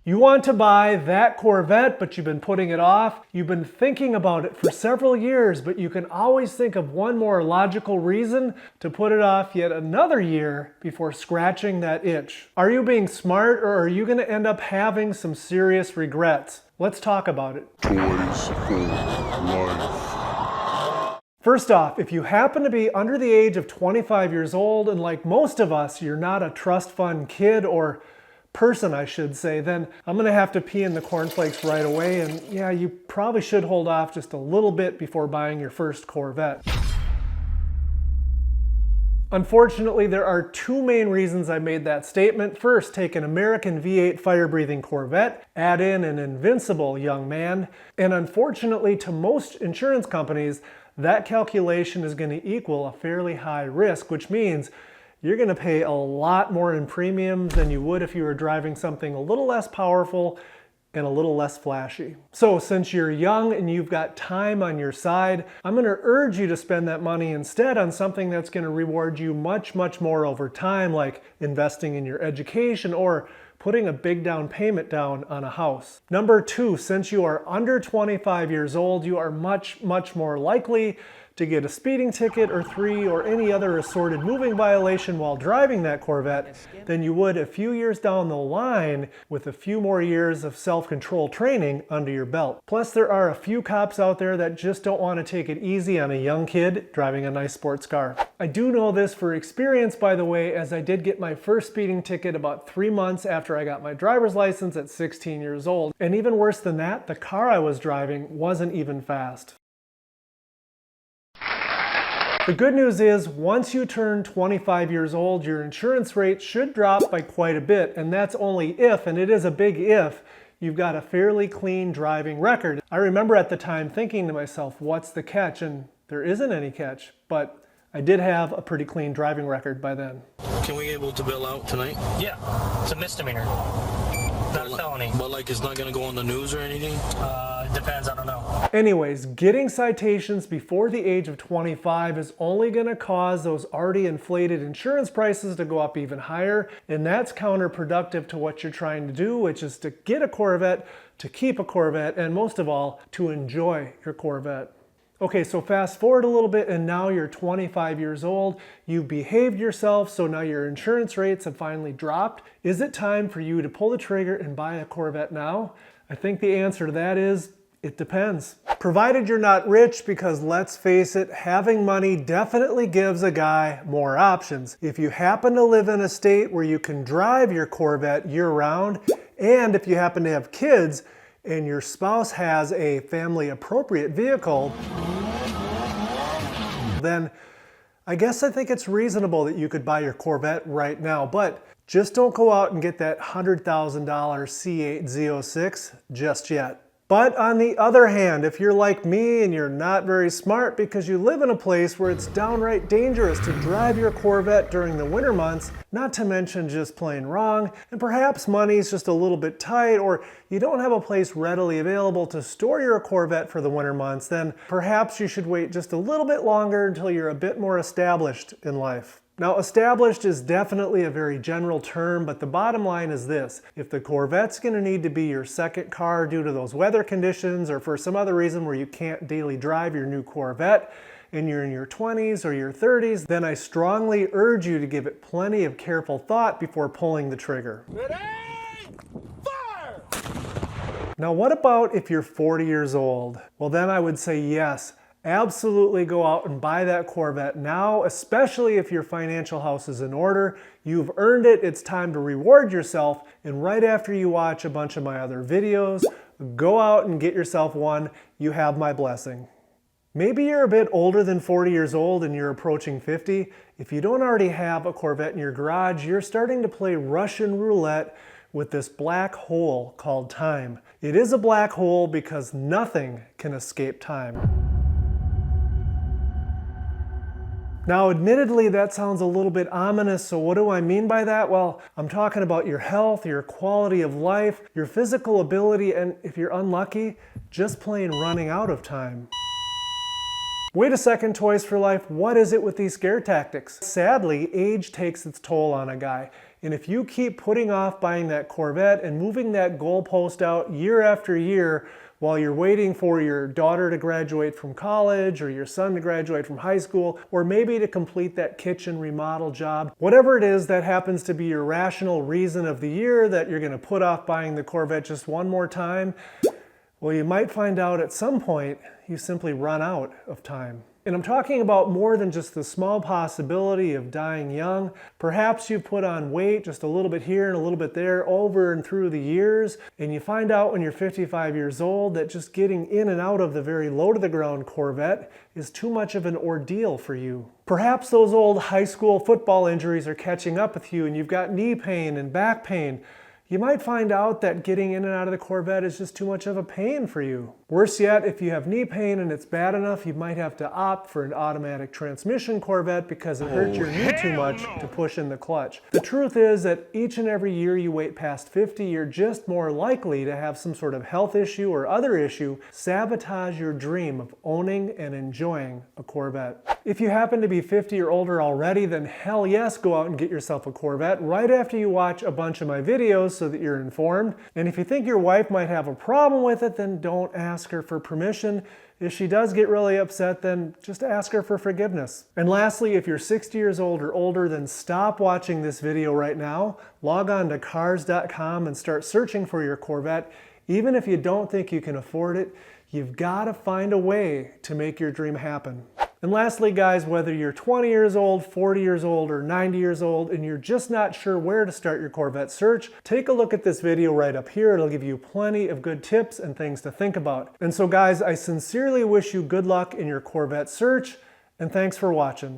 You want to buy that Corvette, but you've been putting it off. You've been thinking about it for several years, but you can always think of one more logical reason to put it off yet another year before scratching that itch. Are you being smart, or are you going to end up having some serious regrets? Let's talk about it. Toys for life. First off, if you happen to be under the age of 25 years old, and like most of us, you're not a trust fund kid or person, I should say, then I'm gonna have to pee in the cornflakes right away, and yeah, you probably should hold off just a little bit before buying your first Corvette. Unfortunately, there are two main reasons I made that statement. First, take an American V8 fire-breathing Corvette, add in an invincible young man, and unfortunately to most insurance companies, that calculation is gonna equal a fairly high risk, which means you're gonna pay a lot more in premiums than you would if you were driving something a little less powerful and a little less flashy. So since you're young and you've got time on your side, I'm gonna urge you to spend that money instead on something that's gonna reward you much, much more over time, like investing in your education or putting a big down payment down on a house. Number two, since you are under 25 years old, you are much, much more likely to get a speeding ticket or 3 or any other assorted moving violation while driving that Corvette than you would a few years down the line with a few more years of self-control training under your belt. Plus, there are a few cops out there that just don't want to take it easy on a young kid driving a nice sports car. I do know this for experience, by the way, as I did get my first speeding ticket about 3 months after I got my driver's license at 16 years old. And even worse than that, the car I was driving wasn't even fast. The good news is, once you turn 25 years old, your insurance rate should drop by quite a bit, and that's only if, and it is a big if, you've got a fairly clean driving record. I remember at the time thinking to myself, what's the catch? And there isn't any catch, but I did have a pretty clean driving record by then. Can we be able to bail out tonight? Yeah, it's a misdemeanor, not a felony. But like it's not gonna go on the news or anything? Depends, I don't know. Anyways, getting citations before the age of 25 is only going to cause those already inflated insurance prices to go up even higher, and that's counterproductive to what you're trying to do, which is to get a Corvette, to keep a Corvette, and most of all, to enjoy your Corvette. Okay, so fast forward a little bit, and now you're 25 years old, you've behaved yourself, so now your insurance rates have finally dropped. Is it time for you to pull the trigger and buy a Corvette now? I think the answer to that is, it depends. Provided you're not rich, because let's face it, having money definitely gives a guy more options. If you happen to live in a state where you can drive your Corvette year-round, and if you happen to have kids, and your spouse has a family-appropriate vehicle, then I guess I think it's reasonable that you could buy your Corvette right now, but just don't go out and get that $100,000 C8 Z06 just yet. But on the other hand, if you're like me and you're not very smart because you live in a place where it's downright dangerous to drive your Corvette during the winter months, not to mention just plain wrong, and perhaps money's just a little bit tight, or you don't have a place readily available to store your Corvette for the winter months, then perhaps you should wait just a little bit longer until you're a bit more established in life. Now, established is definitely a very general term, but the bottom line is this. If the Corvette's going to need to be your second car due to those weather conditions or for some other reason where you can't daily drive your new Corvette and you're in your 20s or your 30s, then I strongly urge you to give it plenty of careful thought before pulling the trigger. Ready? Fire! Now, what about if you're 40 years old? Well, then I would say yes. Absolutely go out and buy that Corvette now, especially if your financial house is in order. You've earned it, it's time to reward yourself, and right after you watch a bunch of my other videos, go out and get yourself one. You have my blessing. Maybe you're a bit older than 40 years old and you're approaching 50. If you don't already have a Corvette in your garage, you're starting to play Russian roulette with this black hole called time. It is a black hole because nothing can escape time. Now, admittedly, that sounds a little bit ominous, so what do I mean by that? Well, I'm talking about your health, your quality of life, your physical ability, and if you're unlucky, just plain running out of time. Wait a second, Toys for Life, what is it with these scare tactics? Sadly, age takes its toll on a guy. And if you keep putting off buying that Corvette and moving that goalpost out year after year while you're waiting for your daughter to graduate from college or your son to graduate from high school, or maybe to complete that kitchen remodel job, whatever it is that happens to be your rational reason of the year that you're going to put off buying the Corvette just one more time, well, you might find out at some point you simply run out of time. And I'm talking about more than just the small possibility of dying young. Perhaps you've put on weight just a little bit here and a little bit there over and through the years, and you find out when you're 55 years old that just getting in and out of the very low-to-the-ground Corvette is too much of an ordeal for you. Perhaps those old high school football injuries are catching up with you and you've got knee pain and back pain. You might find out that getting in and out of the Corvette is just too much of a pain for you. Worse yet, if you have knee pain and it's bad enough, you might have to opt for an automatic transmission Corvette because it hurts your knee too much to push in the clutch. The truth is that each and every year you wait past 50, you're just more likely to have some sort of health issue or other issue sabotage your dream of owning and enjoying a Corvette. If you happen to be 50 or older already, then hell yes, go out and get yourself a Corvette right after you watch a bunch of my videos so that you're informed. And if you think your wife might have a problem with it, then don't ask her for permission. If she does get really upset, then just ask her for forgiveness. And lastly, if you're 60 years old or older, then stop watching this video right now. Log on to cars.com and start searching for your Corvette. Even if you don't think you can afford it, you've got to find a way to make your dream happen. And lastly, guys, whether you're 20 years old, 40 years old, or 90 years old, and you're just not sure where to start your Corvette search, take a look at this video right up here. It'll give you plenty of good tips and things to think about. And so guys, I sincerely wish you good luck in your Corvette search, and thanks for watching.